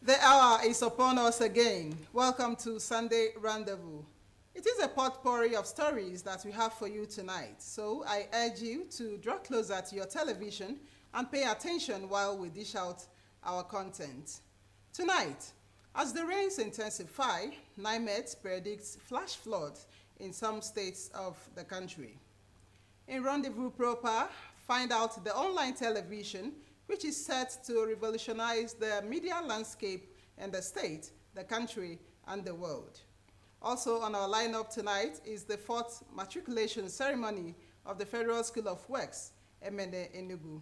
The hour is upon us again. Welcome to Sunday Rendezvous. It is a potpourri of stories that we have for you tonight. So I urge you to draw closer to your television and pay attention while we dish out our content. Tonight, as the rains intensify, NIMET predicts flash floods in some states of the country. In Rendezvous proper, find out the online television which is set to revolutionize the media landscape in the state, the country, and the world. Also on our lineup tonight is the 4th matriculation ceremony of the Federal School of Works, Enugu.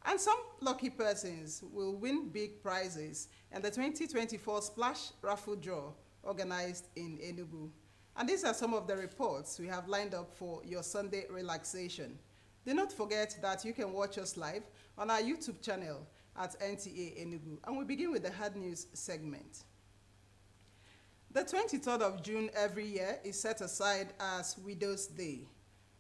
And some lucky persons will win big prizes in the 2024 Splash Raffle Draw organized in Enugu. And these are some of the reports we have lined up for your Sunday relaxation. Do not forget that you can watch us live on our YouTube channel at NTA Enugu. And we begin with the hard news segment. The 23rd of June every year is set aside as Widows' Day.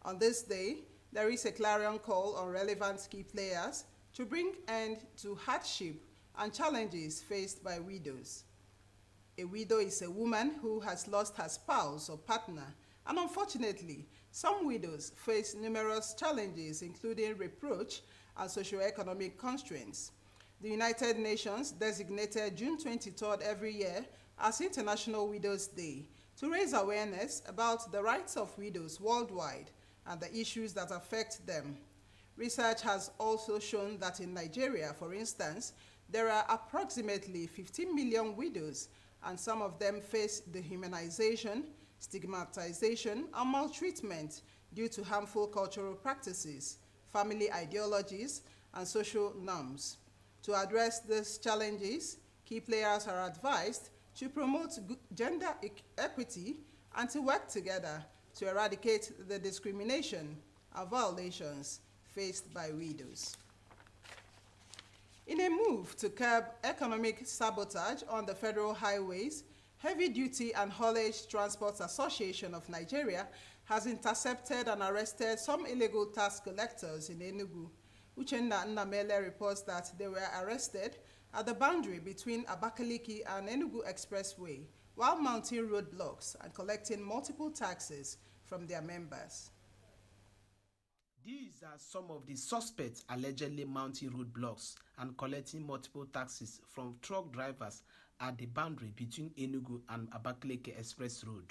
On this day, there is a clarion call on relevant key players to bring end to hardship and challenges faced by widows. A widow is a woman who has lost her spouse or partner, and unfortunately, some widows face numerous challenges, including reproach and socioeconomic constraints. The United Nations designated June 23rd every year as International Widows' Day to raise awareness about the rights of widows worldwide and the issues that affect them. Research has also shown that in Nigeria, for instance, there are approximately 15 million widows, and some of them face dehumanization, stigmatization, and maltreatment due to harmful cultural practices, family ideologies, and social norms. To address these challenges, key players are advised to promote gender equity and to work together to eradicate the discrimination and violations faced by widows. In a move to curb economic sabotage on the federal highways, Heavy Duty and Haulage Transport Association of Nigeria has intercepted and arrested some illegal tax collectors in Enugu. Uchenna Nnamele reports that they were arrested at the boundary between Abakaliki and Enugu Expressway while mounting roadblocks and collecting multiple taxes from their members. These are some of the suspects allegedly mounting roadblocks and collecting multiple taxes from truck drivers at the boundary between Enugu and Abakaliki Express Road.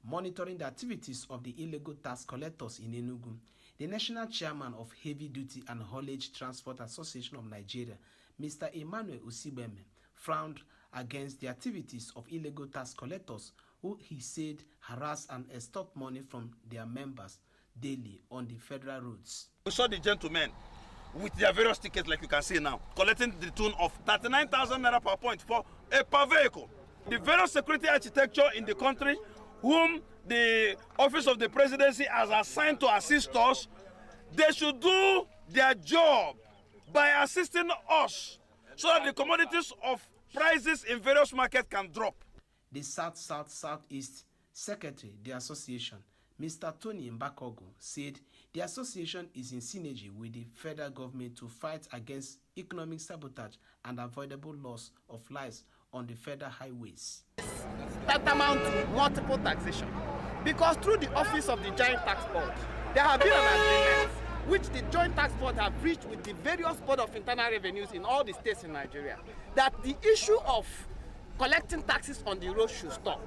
Monitoring the activities of the illegal tax collectors in Enugu, the National Chairman of Heavy Duty and Haulage Transport Association of Nigeria, Mr. Emmanuel Osibeme, frowned against the activities of illegal tax collectors who he said harass and extort money from their members daily on the federal roads. We saw the gentlemen with their various tickets, like you can see now, collecting the tune of 39,000 naira per point for a per vehicle. The various security architecture in the country, whom the Office of the Presidency has assigned to assist us, they should do their job by assisting us so that the commodities of prices in various markets can drop. The South-South-Southeast Secretary, the association, Mr. Tony Mbakogo, said the association is in synergy with the federal government to fight against economic sabotage and avoidable loss of lives on the federal highways. Tantamount to multiple taxation, because through the office of the Joint Tax Board, there have been an agreement which the Joint Tax Board have reached with the various Board of Internal Revenues in all the states in Nigeria, that the issue of collecting taxes on the road should stop.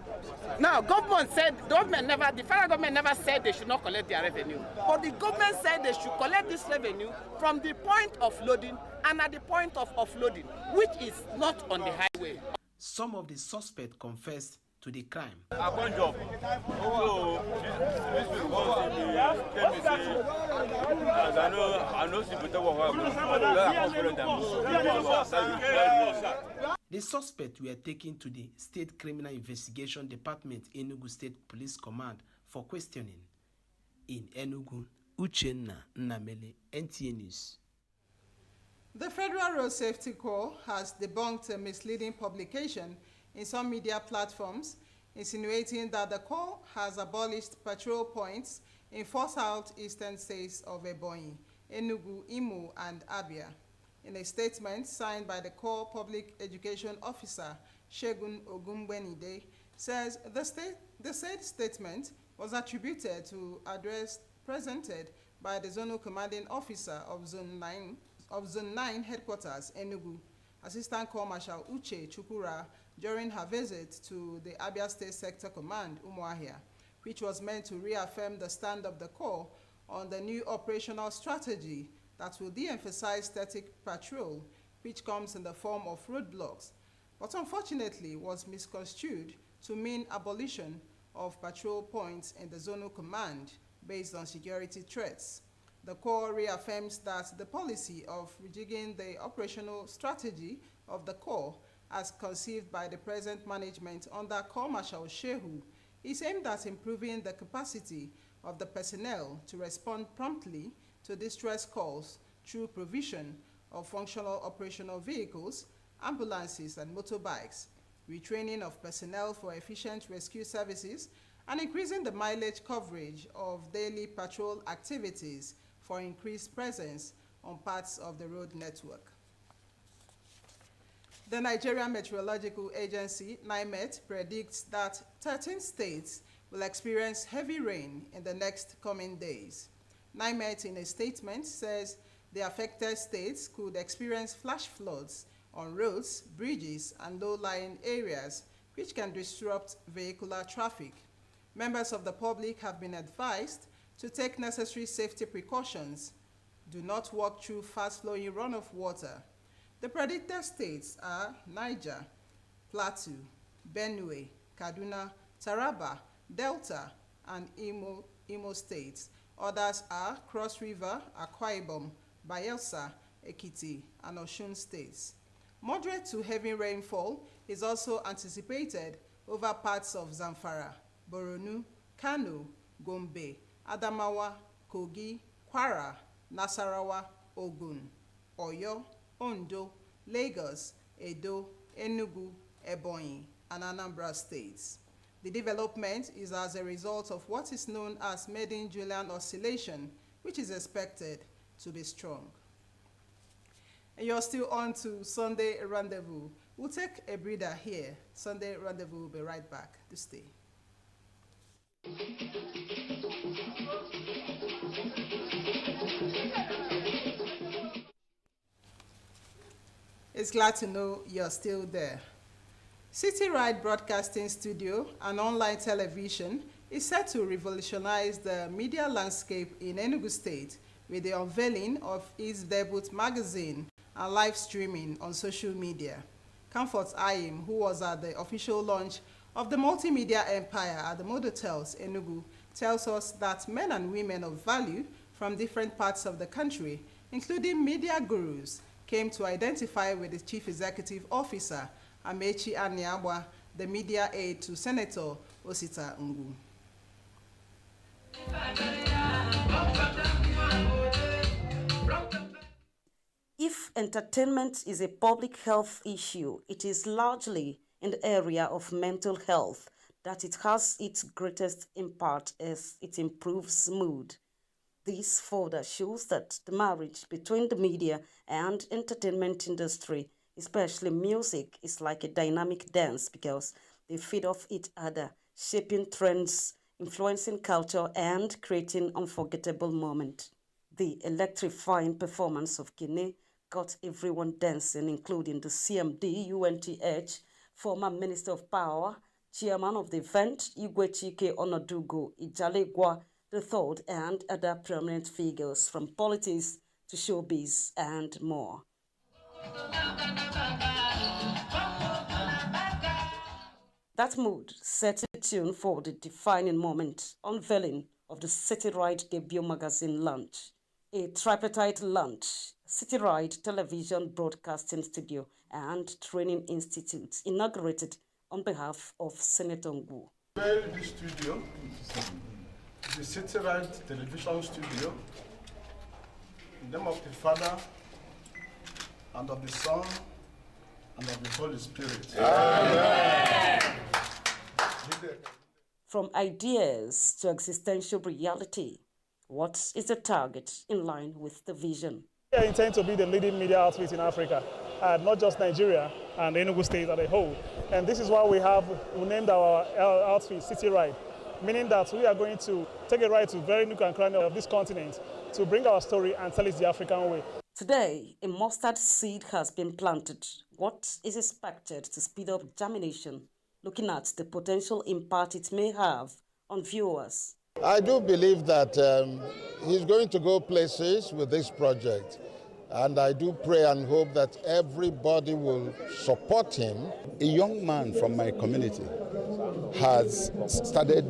Now, the federal government never said they should not collect their revenue, but the government said they should collect this revenue from the point of loading and at the point of offloading, which is not on the highway. Some of the suspects confessed to the crime. I can't job. So this will go to the say, as I know see better work. The suspects were taken to the State Criminal Investigation Department, Enugu State Police Command, for questioning. In Enugu, Uchenna Nnamele, NTA News. The Federal Road Safety Corps has debunked a misleading publication in some media platforms insinuating that the Corps has abolished patrol points in 4 southeastern states of Ebonyi, Enugu, Imo, and Abia. In a statement signed by the Corps Public Education Officer, Shegun Ogunbenide, says the said statement was attributed to address presented by the Zonal Commanding Officer of Zone 9 Headquarters, Enugu, Assistant Corps Marshal Uche Chukura, during her visit to the Abia State Sector Command, Umuahia, which was meant to reaffirm the stand of the Corps on the new operational strategy that will de-emphasize static patrol, which comes in the form of roadblocks, but unfortunately was misconstrued to mean abolition of patrol points in the zonal command based on security threats. The Corps reaffirms that the policy of rejigging the operational strategy of the Corps as conceived by the present management under Corps Marshal Shehu is aimed at improving the capacity of the personnel to respond promptly to distress calls through provision of functional operational vehicles, ambulances, and motorbikes, retraining of personnel for efficient rescue services, and increasing the mileage coverage of daily patrol activities for increased presence on parts of the road network. The Nigerian Meteorological Agency, NIMET, predicts that 13 states will experience heavy rain in the next coming days. NIMET, in a statement, says the affected states could experience flash floods on roads, bridges, and low-lying areas, which can disrupt vehicular traffic. Members of the public have been advised to take necessary safety precautions. Do not walk through fast-flowing runoff water. The predicted states are Niger, Plateau, Benue, Kaduna, Taraba, Delta, and Imo states. Others are Cross River, Akwa Ibom, Bayelsa, Ekiti, and Osun states. Moderate to heavy rainfall is also anticipated over parts of Zamfara, Borno, Kano, Gombe, Adamawa, Kogi, Kwara, Nasarawa, Ogun, Oyo, Ondo, Lagos, Edo, Enugu, Ebonyi, and Anambra states. The development is as a result of what is known as Maiden-Julian oscillation, which is expected to be strong. And you're still on to Sunday Rendezvous. We'll take a breather here. Sunday Rendezvous will be right back. To stay. It's glad to know you're still there. City Ride Broadcasting Studio and online television is set to revolutionize the media landscape in Enugu State with the unveiling of its debut magazine and live streaming on social media. Comfort Ayim, who was at the official launch of the multimedia empire at the Modotels Enugu, tells us that men and women of value from different parts of the country, including media gurus, came to identify with the Chief Executive Officer, Amechi Aniagba, the media aide to Senator Osita Ngu. If entertainment is a public health issue, it is largely in the area of mental health that it has its greatest impact as it improves mood. This further shows that the marriage between the media and entertainment industry, especially music, is like a dynamic dance because they feed off each other, shaping trends, influencing culture, and creating unforgettable moments. The electrifying performance of Guinea got everyone dancing, including the CMD, UNTH, former Minister of Power, Chairman of the event, Igwe Chike Onodugo Ijalegwa III, and other prominent figures from politics to showbiz and more. That mood set the tune for the defining moment, unveiling of the City Ride debut magazine launch, a tripartite launch, City Ride Television Broadcasting Studio and Training Institute, inaugurated on behalf of Senator Ngu. This studio, the City Ride Television Studio, in the name of the Father, and of the Son, and of the Holy Spirit. Amen. From ideas to existential reality, what is the target in line with the vision? We intend to be the leading media outfit in Africa, not just Nigeria and Enugu State as a whole. And this is why we named our outfit City Ride, meaning that we are going to take a ride to very nook and cranny of this continent to bring our story and tell it the African way. Today, a mustard seed has been planted. What is expected to speed up germination, looking at the potential impact it may have on viewers? I do believe that he's going to go places with this project, and I do pray and hope that everybody will support him. A young man from my community has started,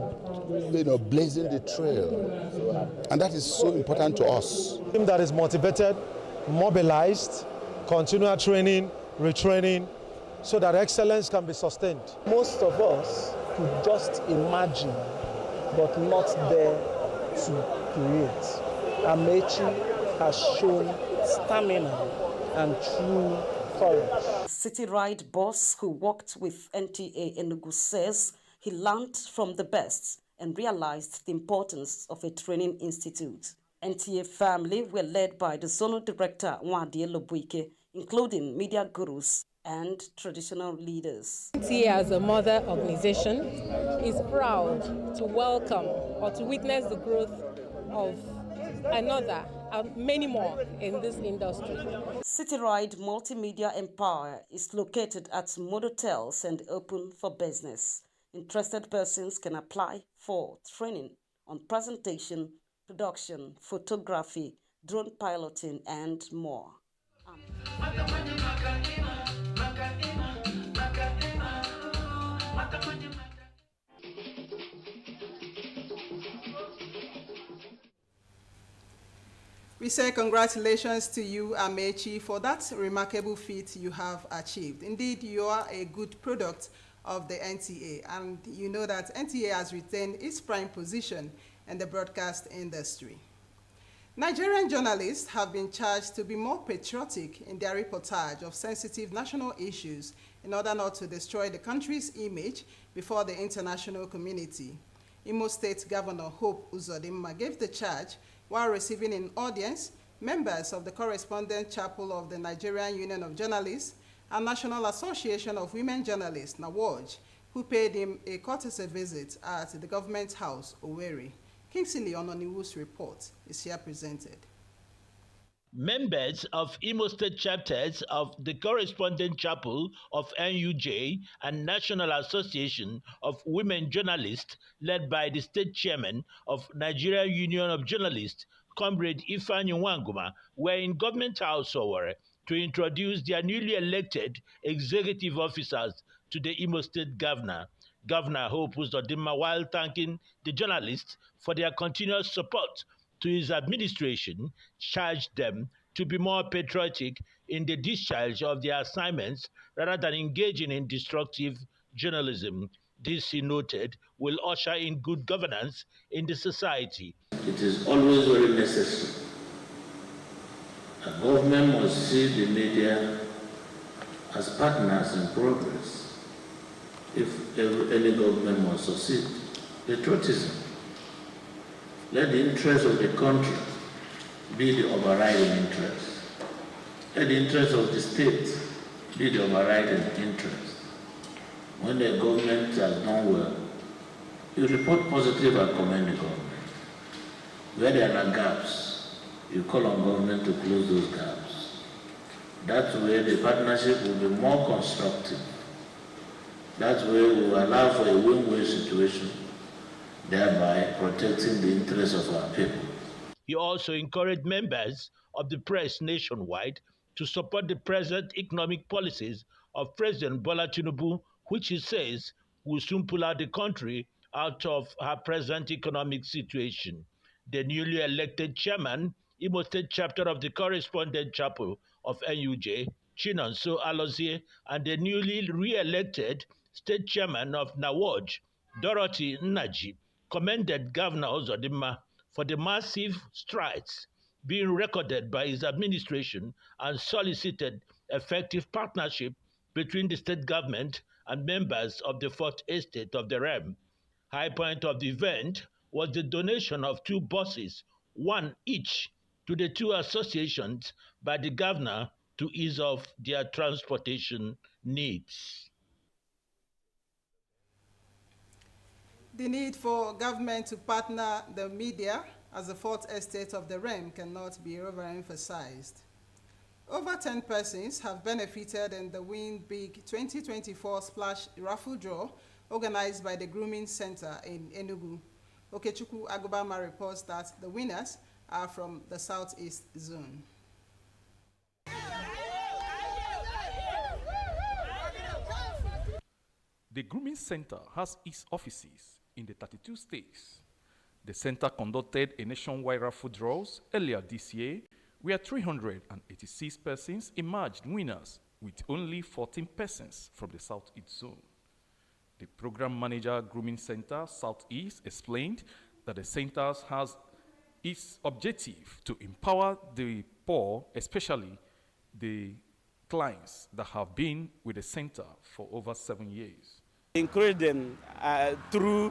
blazing the trail, and that is so important to us. A team that is motivated, mobilized, continual training, retraining, so that excellence can be sustained. Most of us could just imagine, but not there to create. Amechi has shown stamina and true courage. City Ride boss who worked with NTA Enugu says he learned from the best and realized the importance of a training institute. NTA family were led by the zonal director Nwadie Lobuike, including media gurus and traditional leaders. NTA as a mother organization is proud to welcome or to witness the growth of another and many more in this industry. City Ride Multimedia Empire is located at Modotels and open for business. Interested persons can apply for training on presentation, production, photography, drone piloting, and more. We say congratulations to you, Amechi, for that remarkable feat you have achieved. Indeed, you are a good product of the NTA, and you know that NTA has retained its prime position in the broadcast industry. Nigerian journalists have been charged to be more patriotic in their reportage of sensitive national issues in order not to destroy the country's image before the international community. Imo State Governor Hope Uzodimma gave the charge while receiving in audience members of the Correspondent Chapel of the Nigerian Union of Journalists and National Association of Women Journalists, NAWOJ, who paid him a courtesy visit at the government house, Owerri. Kingsley Ononiwu's report is here presented. Members of Imo State chapters of the Correspondent Chapel of NUJ and National Association of Women Journalists, led by the state chairman of Nigerian Union of Journalists, Comrade Ifeanyi Nwanguma, were in Government House Owerri to introduce their newly elected executive officers to the Imo State Governor. Governor Hope Uzodimma, while thanking the journalists for their continuous support to his administration, charged them to be more patriotic in the discharge of their assignments rather than engaging in destructive journalism. This, he noted, will usher in good governance in the society. It is always very necessary. A government must see the media as partners in progress if any government must succeed. Patriotism. Let the interest of the country be the overriding interest. Let the interest of the state be the overriding interest. When the government has done well, you report positive and commend the government. Where there are gaps, you call on government to close those gaps. That way the partnership will be more constructive. That way we will allow for a win-win situation, thereby protecting the interests of our people. He also encouraged members of the press nationwide to support the present economic policies of President Bola Tinubu, which he says will soon pull out the country out of her present economic situation. The newly elected chairman, Imo State chapter of the correspondent chapel of NUJ, Chinonso Alozie, and the newly re-elected state chairman of NAWOJ, Dorothy Nnaji, commended Governor Uzodimma for the massive strides being recorded by his administration and solicited effective partnership between the state government and members of the Fourth Estate of the realm. High point of the event was the donation of 2 buses, one each, to the 2 associations by the governor to ease off their transportation needs. The need for government to partner the media as the Fourth Estate of the realm cannot be overemphasized. Over 10 persons have benefited in the Win Big 2024 Splash Raffle Draw organized by the Grooming Center in Enugu. Okechukwu Agubama reports that the winners are from the Southeast Zone. The Grooming Center has its offices in the 32 states. The center conducted a nationwide raffle draws earlier this year, where 386 persons emerged winners, with only 14 persons from the Southeast Zone. The program manager, Grooming Center Southeast, explained that the center has its objective to empower the poor, especially the clients that have been with the center for over 7 years. Encourage them through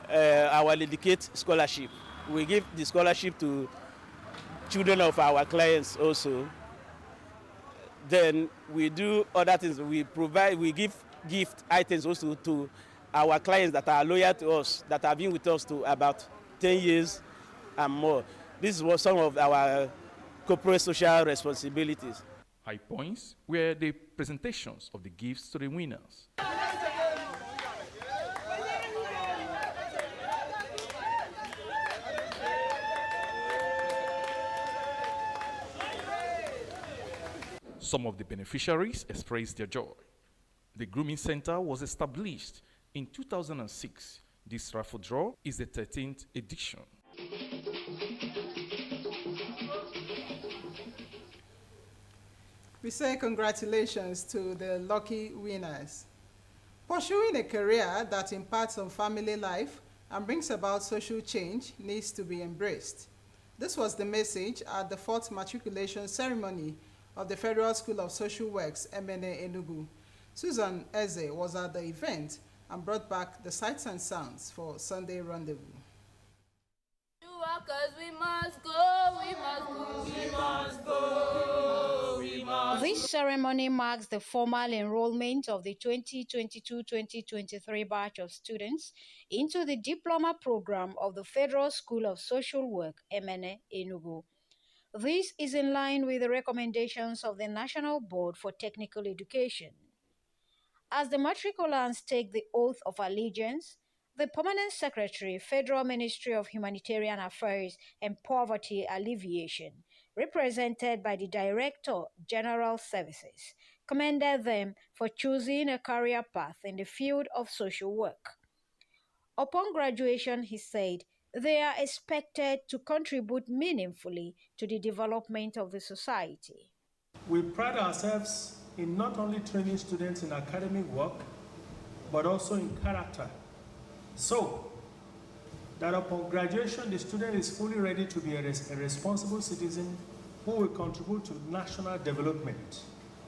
our Dedicate scholarship. We give the scholarship to children of our clients also. Then we do other things. We give gift items also to our clients that are loyal to us, that have been with us to about 10 years and more. This was some of our corporate social responsibilities. High points were the presentations of the gifts to the winners. Some of the beneficiaries expressed their joy. The Grooming Center was established in 2006. This raffle draw is the 13th edition. We say congratulations to the lucky winners. Pursuing a career that impacts on family life and brings about social change needs to be embraced. This was the message at the 4th matriculation ceremony of the Federal School of Social Works, MNA Enugu. Susan Eze was at the event and brought back the sights and sounds for Sunday Rendezvous. Workers, we must go, we must go, we must go, we must. This ceremony marks the formal enrollment of the 2022-2023 batch of students into the diploma program of the Federal School of Social Work, MNA Enugu. This is in line with the recommendations of the National Board for Technical Education. As the matriculants take the oath of allegiance, the Permanent Secretary, Federal Ministry of Humanitarian Affairs and Poverty Alleviation, represented by the Director, General Services, commended them for choosing a career path in the field of social work. Upon graduation, he said, they are expected to contribute meaningfully to the development of the society. We pride ourselves in not only training students in academic work, but also in character. So that upon graduation, the student is fully ready to be a responsible citizen who will contribute to national development.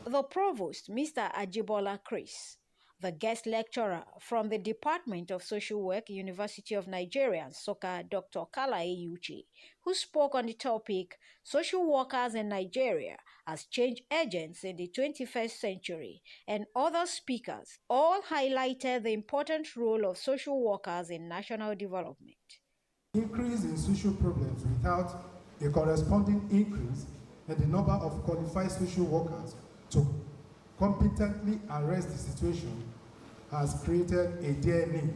The Provost, Mr. Ajibola Chris, the guest lecturer from the Department of Social Work, University of Nigeria, Nsukka, Dr. Kalae Uche, who spoke on the topic, Social Workers in Nigeria as Change Agents in the 21st Century, and other speakers, all highlighted the important role of social workers in national development. Increase in social problems without a corresponding increase in the number of qualified social workers to competently address the situation has created a dire need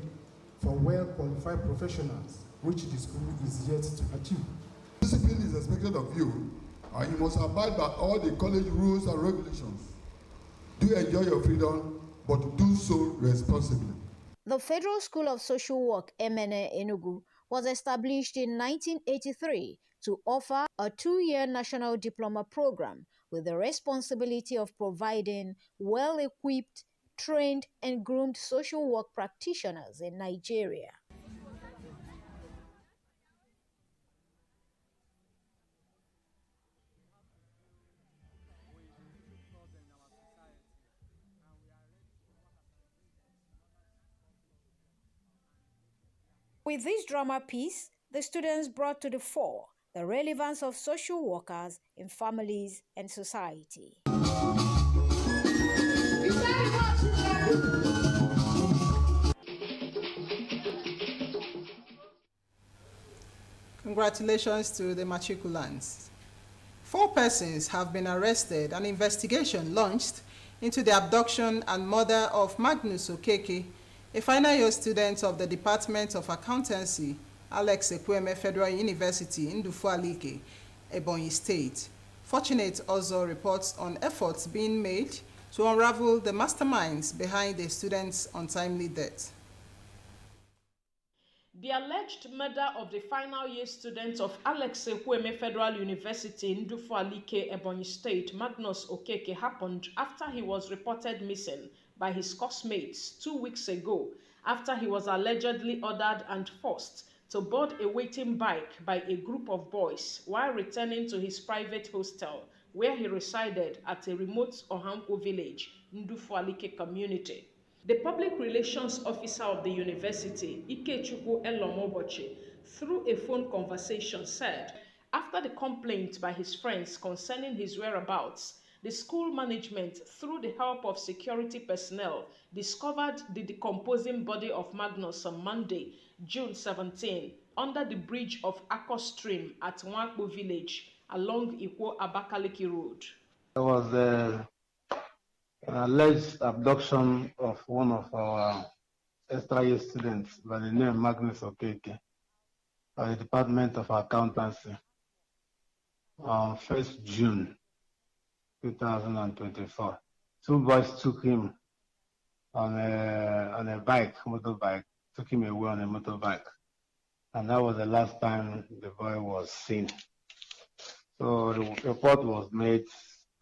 for well-qualified professionals, which the school is yet to achieve. Discipline is expected of you, and you must abide by all the college rules and regulations. Do enjoy your freedom, but do so responsibly. The Federal School of Social Work, MNA Enugu, was established in 1983 to offer a 2-year national diploma program with the responsibility of providing well-equipped, trained, and groomed social work practitioners in Nigeria. With this drama piece, the students brought to the fore the relevance of social workers in families and society. Congratulations to the matriculants. 4 persons have been arrested and investigation launched into the abduction and murder of Magnus Okeke, a final year student of the Department of Accountancy, Alex Ekwueme Federal University in Dufualike, Ebonyi State. Fortunate also reports on efforts being made to unravel the masterminds behind the student's untimely death. The alleged murder of the final year student of Alex Ekwueme Federal University in Dufualike, Ebonyi State, Magnus Okeke, happened after he was reported missing by his classmates 2 weeks ago, after he was allegedly ordered and forced to board a waiting bike by a group of boys while returning to his private hostel, where he resided at a remote Ohanko village in Dufualike community. The public relations officer of the university, Ikechukwu Elomobochi, through a phone conversation said, after the complaint by his friends concerning his whereabouts, the school management, through the help of security personnel, discovered the decomposing body of Magnus on Monday, June 17, under the bridge of Akko Stream at Nwakpo village along Ikwo Abakaliki Road. There was an alleged abduction of one of our extra year students by the name Magnus Okeke by the Department of Accountancy on 1st June 2024. 2 boys took him on a motorbike, took him away on a motorbike. And that was the last time the boy was seen. So the report was made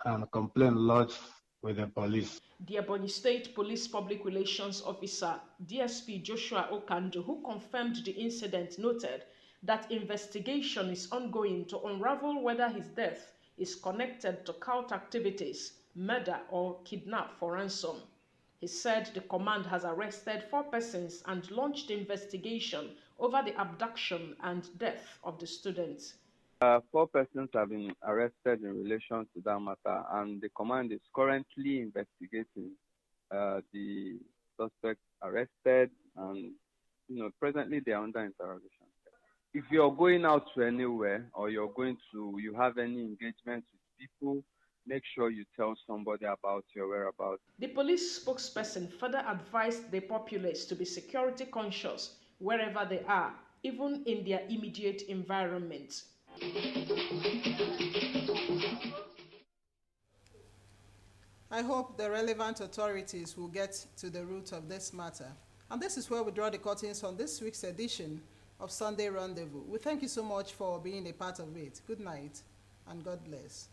and a complaint lodged with the police. The Ebonyi State Police Public Relations Officer, DSP Joshua Okando, who confirmed the incident, noted that investigation is ongoing to unravel whether his death is connected to cult activities, murder, or kidnap for ransom. He said the command has arrested 4 persons and launched investigation over the abduction and death of the students. 4 persons have been arrested in relation to that matter, and the command is currently investigating the suspects arrested, and presently they are under interrogation. If you're going out to anywhere or you have any engagement with people, make sure you tell somebody about your whereabouts. The police spokesperson further advised the populace to be security conscious wherever they are, even in their immediate environment. I hope the relevant authorities will get to the root of this matter. And this is where we draw the curtains on this week's edition of Sunday Rendezvous. We thank you so much for being a part of it. Good night and God bless.